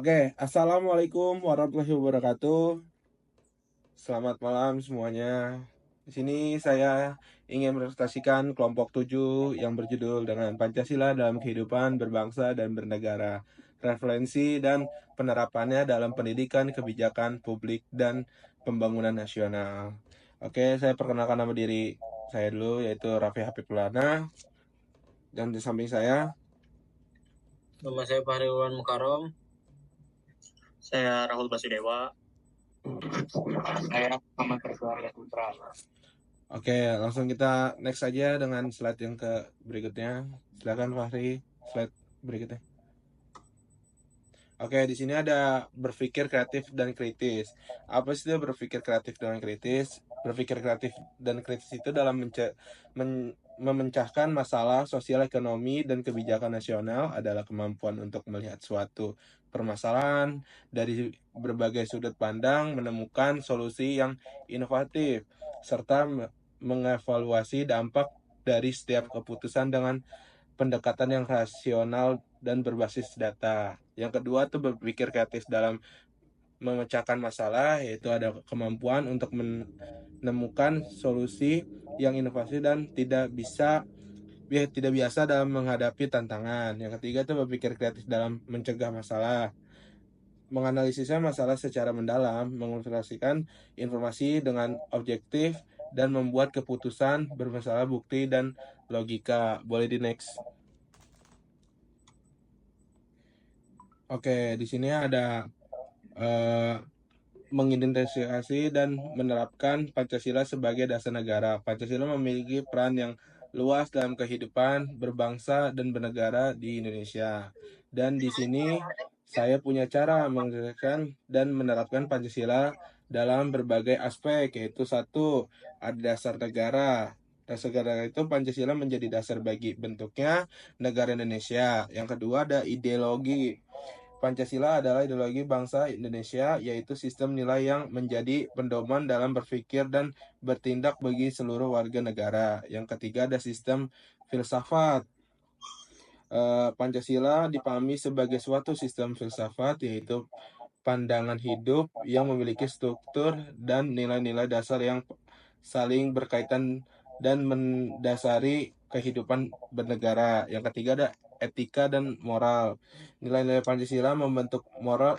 Oke, assalamualaikum warahmatullahi wabarakatuh. Selamat malam semuanya. Di sini saya ingin presentasikan kelompok 7 yang berjudul dengan Pancasila dalam kehidupan berbangsa dan bernegara, referensi dan penerapannya dalam pendidikan, kebijakan publik, dan pembangunan nasional. Oke, saya perkenalkan nama diri saya dulu, yaitu Raffi Hafifulana. Dan di samping saya, Nama saya Fahriwan Mukarom. Saya Rahul Basudewa. Saya Muhammad Rizwan Putra. oke, langsung kita next aja dengan slide yang berikutnya. Silakan Fahri, slide berikutnya. Oke, di sini ada berpikir kreatif dan kritis. Apa sih itu berpikir kreatif dan kritis? Berpikir kreatif dan kritis itu dalam memecahkan masalah sosial, ekonomi, dan kebijakan nasional adalah kemampuan untuk melihat suatu permasalahan dari berbagai sudut pandang, menemukan solusi yang inovatif, serta mengevaluasi dampak dari setiap keputusan dengan pendekatan yang rasional dan berbasis data. Yang kedua tuh berpikir kreatif dalam memecahkan masalah, yaitu ada kemampuan untuk menemukan solusi yang inovasi dan tidak biasa dalam menghadapi tantangan. Yang ketiga itu berpikir kreatif dalam mencegah masalah, menganalisisnya masalah secara mendalam, mengilustrasikan informasi dengan objektif, dan membuat keputusan bermasalah bukti dan logika. Boleh di next. Oke, di sini ada mengidentifikasi dan menerapkan Pancasila sebagai dasar negara. Pancasila memiliki peran yang luas dalam kehidupan berbangsa dan bernegara di Indonesia. Dan di sini saya punya cara mengerjakan dan menerapkan Pancasila dalam berbagai aspek, yaitu satu, ada dasar negara. Dasar negara itu Pancasila menjadi dasar bagi bentuknya negara Indonesia. Yang kedua ada ideologi. Pancasila adalah ideologi bangsa Indonesia, yaitu sistem nilai yang menjadi pedoman dalam berpikir dan bertindak bagi seluruh warga negara. Yang ketiga ada sistem filsafat. Pancasila dipahami sebagai suatu sistem filsafat, yaitu pandangan hidup yang memiliki struktur dan nilai-nilai dasar yang saling berkaitan dan mendasari kehidupan bernegara. Yang ketiga ada etika dan moral. Nilai-nilai Pancasila membentuk moral,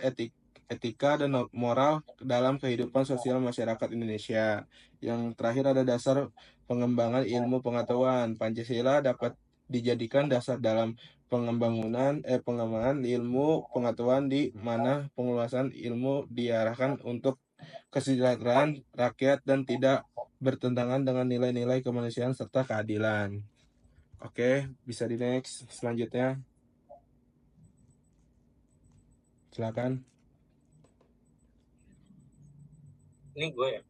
etika dan moral dalam kehidupan sosial masyarakat Indonesia. Yang terakhir ada dasar pengembangan ilmu pengetahuan. Pancasila dapat dijadikan dasar dalam pengembangan ilmu pengetahuan di mana penguasaan ilmu diarahkan untuk kesejahteraan rakyat dan tidak bertentangan dengan nilai-nilai kemanusiaan serta keadilan. Oke, bisa di next selanjutnya. Silakan. Ini gue ya.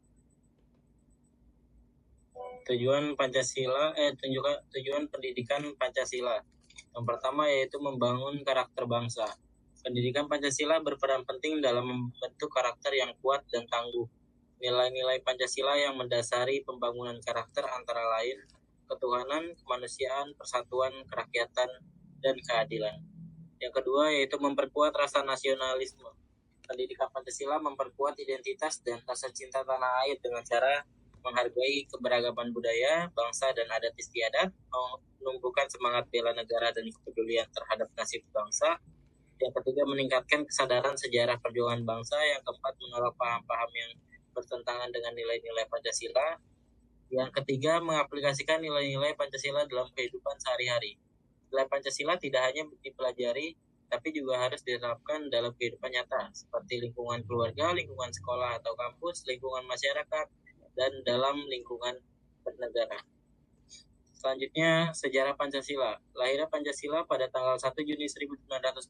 Tujuan pendidikan Pancasila. Yang pertama yaitu membangun karakter bangsa. Pendidikan Pancasila berperan penting dalam membentuk karakter yang kuat dan tangguh. Nilai-nilai Pancasila yang mendasari pembangunan karakter antara lain ketuhanan, kemanusiaan, persatuan, kerakyatan, dan keadilan. Yang kedua yaitu memperkuat rasa nasionalisme. Pendidikan Pancasila memperkuat identitas dan rasa cinta tanah air dengan cara menghargai keberagaman budaya, bangsa, dan adat istiadat, menumbuhkan semangat bela negara dan kepedulian terhadap nasib bangsa. Yang ketiga, meningkatkan kesadaran sejarah perjuangan bangsa. Yang keempat, menolak paham-paham yang bertentangan dengan nilai-nilai Pancasila. Yang ketiga, mengaplikasikan nilai-nilai Pancasila dalam kehidupan sehari-hari. Nilai Pancasila tidak hanya dipelajari, tapi juga harus diterapkan dalam kehidupan nyata, seperti lingkungan keluarga, lingkungan sekolah atau kampus, lingkungan masyarakat, dan dalam lingkungan bernegara. Selanjutnya, sejarah Pancasila. Lahirnya Pancasila pada tanggal 1 Juni 1945,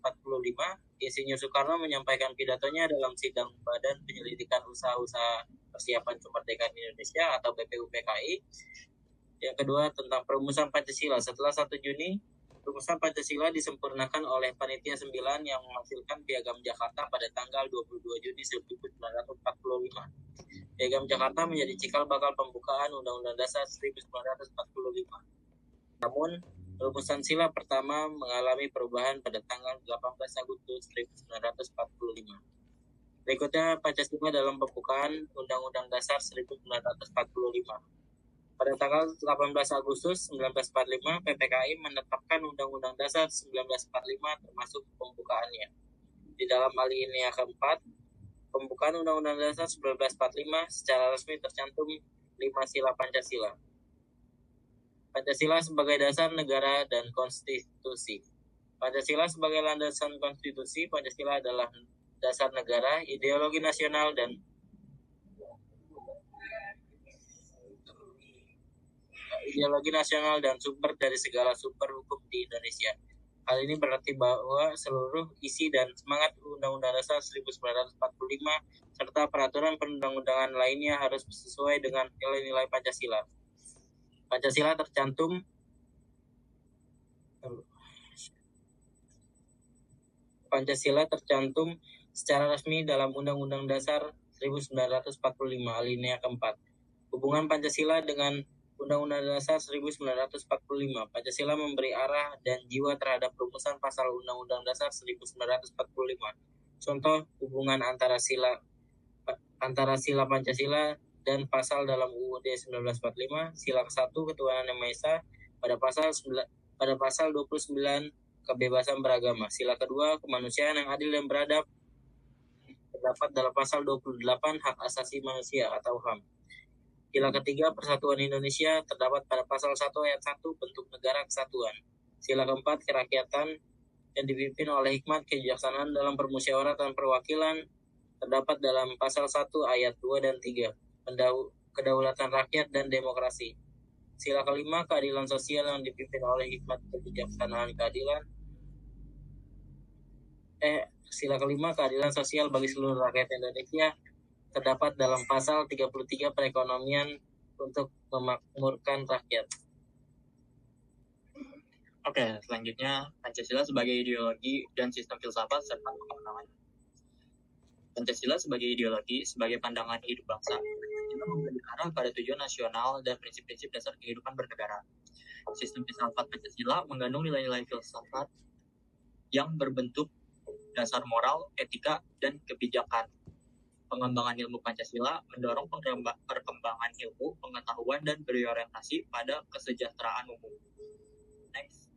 Insinyur Soekarno menyampaikan pidatonya dalam sidang Badan Penyelidikan Usaha-Usaha Persiapan Kemerdekaan Indonesia atau BPUPKI. Yang kedua, tentang perumusan Pancasila. Setelah 1 Juni, rumusan Pancasila disempurnakan oleh Panitia 9 yang menghasilkan Piagam Jakarta pada tanggal 22 Juni 1945. Piagam Jakarta menjadi cikal bakal pembukaan Undang-Undang Dasar 1945. Namun, Rumusan sila pertama mengalami perubahan pada tanggal 18 Agustus 1945. Berikutnya Pancasila dalam pembukaan Undang-Undang Dasar 1945. Pada tanggal 18 Agustus 1945, PPKI menetapkan Undang-Undang Dasar 1945 termasuk pembukaannya. Di dalam alinea keempat, pembukaan Undang-Undang Dasar 1945 secara resmi tercantum 5 sila Pancasila. Pancasila sebagai dasar negara dan konstitusi. Pancasila sebagai landasan konstitusi. Pancasila adalah dasar negara, ideologi nasional dan sumber dari segala sumber hukum di Indonesia. Hal ini berarti bahwa seluruh isi dan semangat Undang-Undang Dasar 1945 serta peraturan perundang-undangan lainnya harus sesuai dengan nilai-nilai Pancasila. Pancasila tercantum secara resmi dalam Undang-Undang Dasar 1945 alinea keempat. Hubungan Pancasila dengan Undang-Undang Dasar 1945. Pancasila memberi arah dan jiwa terhadap rumusan pasal Undang-Undang Dasar 1945. Contoh hubungan antara sila Pancasila dan pasal dalam UUD 1945, sila ke-1 ketuhanan yang Maha Esa pada pasal 29 kebebasan beragama, sila kedua kemanusiaan yang adil dan beradab terdapat dalam pasal 28 hak asasi manusia atau HAM. Sila ketiga persatuan Indonesia terdapat pada pasal 1 ayat 1 bentuk negara kesatuan. Sila keempat kerakyatan yang dipimpin oleh hikmat kebijaksanaan dalam permusyawaratan perwakilan terdapat dalam pasal 1 ayat 2 dan 3. Kedaulatan rakyat dan demokrasi. Sila kelima keadilan sosial yang dipimpin oleh hikmat kebijaksanaan keadilan. Sila kelima keadilan sosial bagi seluruh rakyat Indonesia terdapat dalam pasal 33 perekonomian untuk memakmurkan rakyat. Oke, selanjutnya Pancasila sebagai ideologi dan sistem filsafat serta pemahaman. Pancasila sebagai ideologi, sebagai pandangan hidup bangsa, Pancasila memberi arah pada tujuan nasional dan prinsip-prinsip dasar kehidupan bernegara. Sistem filsafat Pancasila mengandung nilai-nilai filsafat yang berbentuk dasar moral, etika, dan kebijakan. Pengembangan ilmu Pancasila mendorong perkembangan ilmu, pengetahuan, dan berorientasi pada kesejahteraan umum. Next.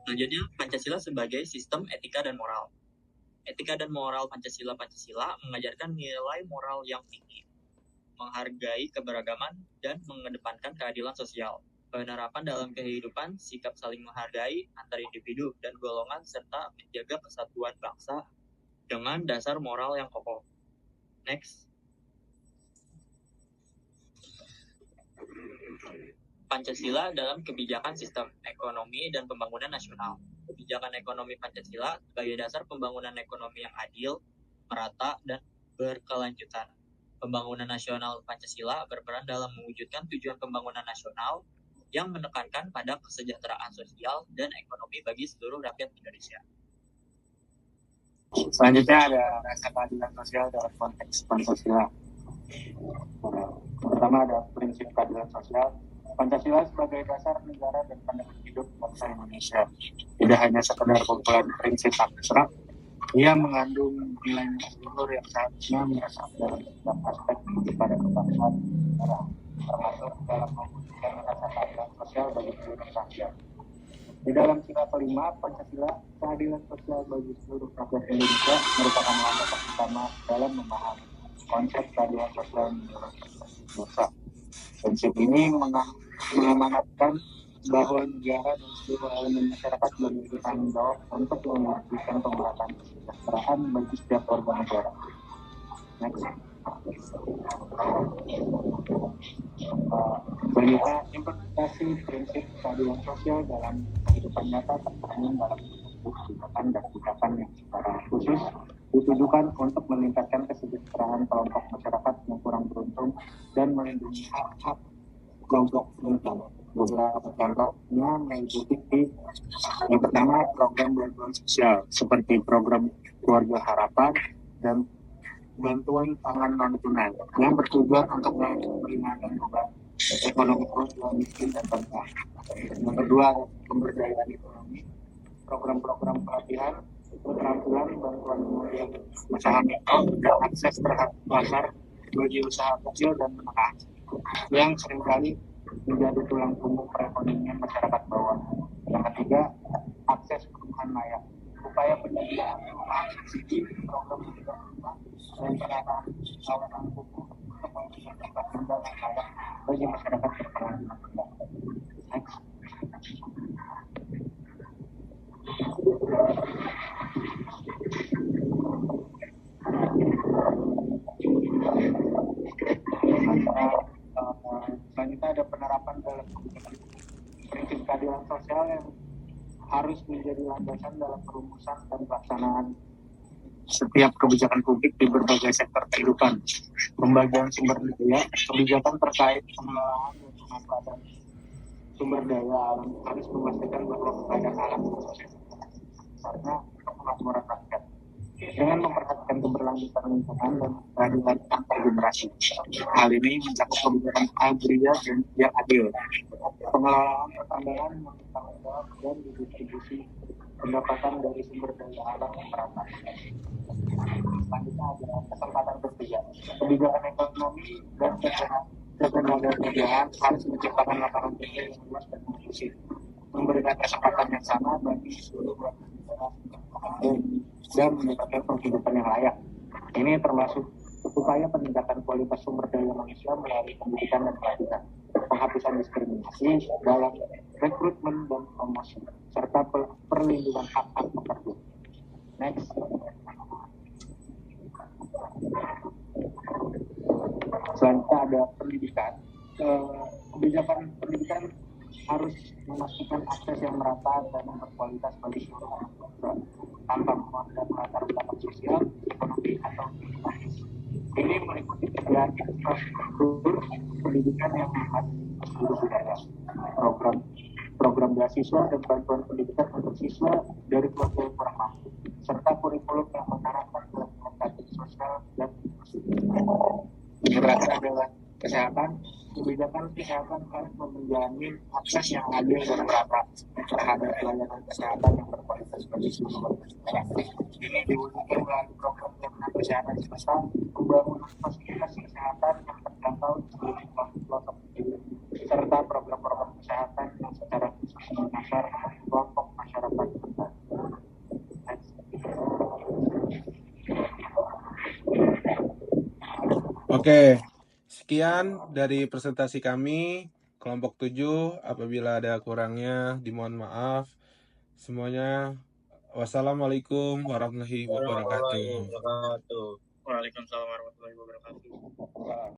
Selanjutnya, Pancasila sebagai sistem etika dan moral. Etika dan moral Pancasila mengajarkan nilai moral yang tinggi, menghargai keberagaman, dan mengedepankan keadilan sosial. Penerapan dalam kehidupan, sikap saling menghargai antar individu dan golongan, serta menjaga kesatuan bangsa dengan dasar moral yang kokoh. Next. Pancasila dalam kebijakan sistem ekonomi dan pembangunan nasional. Kebijakan ekonomi Pancasila sebagai dasar pembangunan ekonomi yang adil, merata, dan berkelanjutan. Pembangunan nasional Pancasila berperan dalam mewujudkan tujuan pembangunan nasional yang menekankan pada kesejahteraan sosial dan ekonomi bagi seluruh rakyat Indonesia. Selanjutnya ada rasa keadilan sosial dalam konteks Pancasila. Pertama ada prinsip keadilan sosial. Pancasila sebagai dasar negara dan pandangan hidup bangsa Indonesia. Tidak hanya sekedar kumpulan prinsip abstrak, ia mengandung nilai-nilai luhur yang seharusnya meresap dalam setiap aspek pada kebangsaan negara, termasuk dalam mewujudkan rasa keadilan sosial bagi seluruh rakyat. Di dalam sila kelima Pancasila, keadilan sosial bagi seluruh rakyat Indonesia merupakan landasan utama dalam memahami konsep keadilan sosial menurut bangsa. Prinsip ini mengamanatkan bahwa negara dan seluruh elemen masyarakat memiliki tanggung jawab untuk mewujudkan pemerataan kesejahteraan bagi setiap warga negara. Next. Bagaimana implementasi prinsip keadilan sosial dalam kehidupan nyata tercermin dalam kebijakan dan tindakan yang secara khusus ditujukan untuk meningkatkan kesejahteraan kelompok masyarakat yang kurang beruntung dan melindungi hak-hak kelompok beruntung. Beberapa contohnya meliputi yang pertama program bantuan sosial seperti program keluarga harapan dan bantuan pangan non tunai yang bertujuan untuk melayani dan ekonomi sosial miskin dan rentan. Yang kedua, pemberdayaan ekonomi, program-program pelatihan, keterampilan, bantuan modal usaha mikro, dan akses terhadap pasar bagi usaha kecil dan menengah yang seringkali menjadi tulang punggung perekonomian masyarakat bawah. Yang ketiga, akses perumahan layak, upaya penyediaan perumahan subsidi, program penyediaan rumah, dan penataan kawasan kumuh untuk memberikan tempat tinggal yang layak bagi masyarakat berpenghasilan rendah. Next. Selanjutnya ada penerapan dalam kebijakan prinsip keadilan sosial yang harus menjadi landasan dalam perumusan dan pelaksanaan setiap kebijakan publik di berbagai sektor kehidupan. Pembagian sumber daya, kebijakan terkait pengelolaan dan pemanfaatan sumber daya alam harus memastikan bahwa kekayaan alam karena kemakmuran rakyat dengan memperhatikan keberlanjutan lingkungan dan keadilan antar generasi. Hal ini mencakup kebijakan agraria yang adil, pengelolaan pertambangan yang bertanggung jawab dan distribusi pendapatan dari sumber daya alam yang merata. Selanjutnya adalah kesempatan kerja. Kebijakan ekonomi dan ketenagakerjaan harus menciptakan lapangan kerja yang luas dan inklusif, memberikan kesempatan yang sama bagi seluruh warga dan mendapatkan penghidupan yang layak. Ini termasuk upaya peningkatan kualitas sumber daya manusia melalui pendidikan dan pelatihan, penghapusan diskriminasi dalam rekrutmen dan promosi, serta perlindungan hak-hak pekerja. Next. Selanjutnya ada pendidikan. Kebijakan pendidikan harus memastikan akses yang merata dan berkualitas bagi seluruh anak bangsa tanpa memandang latar belakang sosial, ekonomi, atau geografis. Ini meliputi penyediaan infrastruktur pendidikan yang memuat seluruh wilayah, program beasiswa dan bantuan pendidikan untuk siswa dari keluarga yang kurang mampu, serta kurikulum yang mengarahkan dalam komunikasi sosial dan inklusi. Yang terakhir adalah kesehatan. Kebijakan kesehatan harus menjamin akses yang adil dan merata terhadap pelayanan kesehatan yang berkualitas bagi seluruh masyarakat. Ini diwujudkan melalui program jaminan kesehatan semesta, pembangunan fasilitas kesehatan yang terjangkau di seluruh pelosok hidup, serta program-program kesehatan yang secara khusus menyasar kelompok masyarakat rentan. Oke, sekian dari presentasi kami kelompok 7. Apabila ada kurangnya dimohon maaf. Semuanya wassalamualaikum warahmatullahi wabarakatuh. Warahmatullahi wabarakatuh. Waalaikumsalam warahmatullahi wabarakatuh.